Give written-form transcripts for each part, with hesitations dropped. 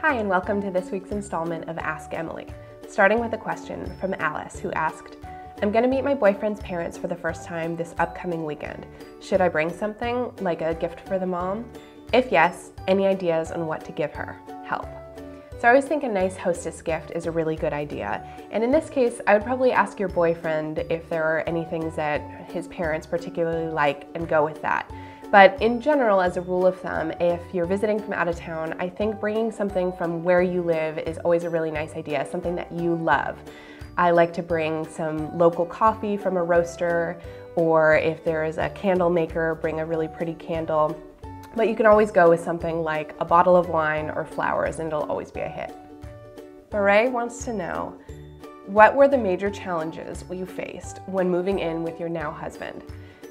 Hi, and welcome to this week's installment of Ask Emily. Starting with a question from Alice, who asked, I'm going to meet my boyfriend's parents for the first time this upcoming weekend. Should I bring something, like a gift for the mom? If yes, any ideas on what to give her? Help. So I always think a nice hostess gift is a really good idea. And in this case, I would probably ask your boyfriend if there are any things that his parents particularly like and go with that. But in general, as a rule of thumb, if you're visiting from out of town, I think bringing something from where you live is always a really nice idea, something that you love. I like to bring some local coffee from a roaster, or if there is a candle maker, bring a really pretty candle. But you can always go with something like a bottle of wine or flowers, and it'll always be a hit. Marae wants to know, what were the major challenges you faced when moving in with your now husband?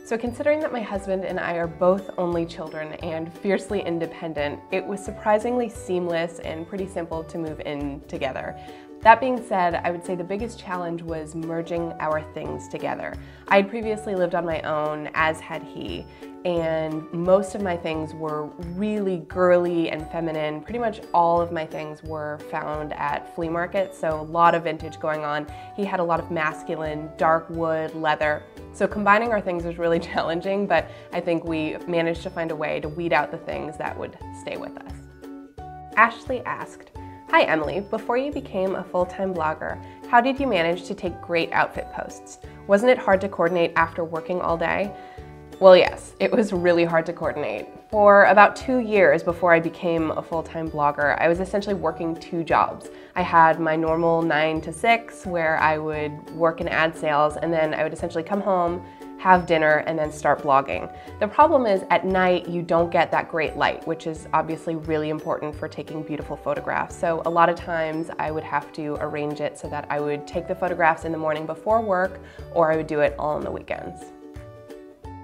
So considering that my husband and I are both only children and fiercely independent, it was surprisingly seamless and pretty simple to move in together. That being said, I would say the biggest challenge was merging our things together. I had previously lived on my own, as had he, and most of my things were really girly and feminine. Pretty much all of my things were found at flea markets, so a lot of vintage going on. He had a lot of masculine, dark wood, leather. So combining our things was really challenging, but I think we managed to find a way to weed out the things that would stay with us. Ashley asked, Hi Emily, before you became a full-time blogger, how did you manage to take great outfit posts? Wasn't it hard to coordinate after working all day? Well, yes, it was really hard to coordinate. For about 2 years before I became a full-time blogger, I was essentially working 2 jobs. I had my normal 9 to 6 where I would work in ad sales, and then I would essentially come home, have dinner, and then start blogging. The problem is at night you don't get that great light, which is obviously really important for taking beautiful photographs. So a lot of times I would have to arrange it so that I would take the photographs in the morning before work, or I would do it all on the weekends.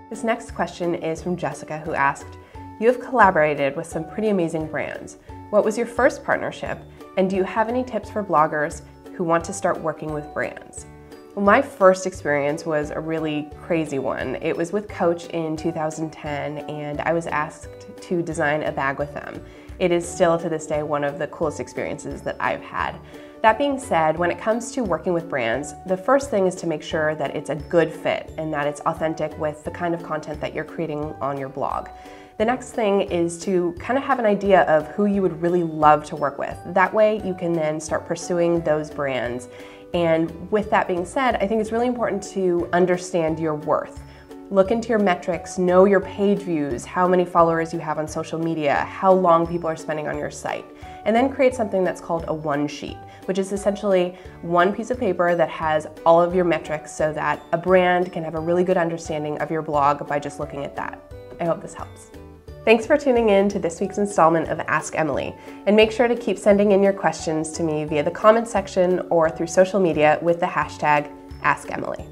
This next question is from Jessica, who asked, You have collaborated with some pretty amazing brands. What was your first partnership, and do you have any tips for bloggers who want to start working with brands? Well, my first experience was a really crazy one. It was with Coach in 2010, and I was asked to design a bag with them. It is still to this day one of the coolest experiences that I've had. That being said, when it comes to working with brands, the first thing is to make sure that it's a good fit and that it's authentic with the kind of content that you're creating on your blog. The next thing is to kind of have an idea of who you would really love to work with. That way you can then start pursuing those brands. And with that being said, I think it's really important to understand your worth. Look into your metrics, know your page views, how many followers you have on social media, how long people are spending on your site, and then create something that's called a one sheet, which is essentially one piece of paper that has all of your metrics so that a brand can have a really good understanding of your blog by just looking at that. I hope this helps. Thanks for tuning in to this week's installment of Ask Emily, and make sure to keep sending in your questions to me via the comment section or through social media with the hashtag AskEmily.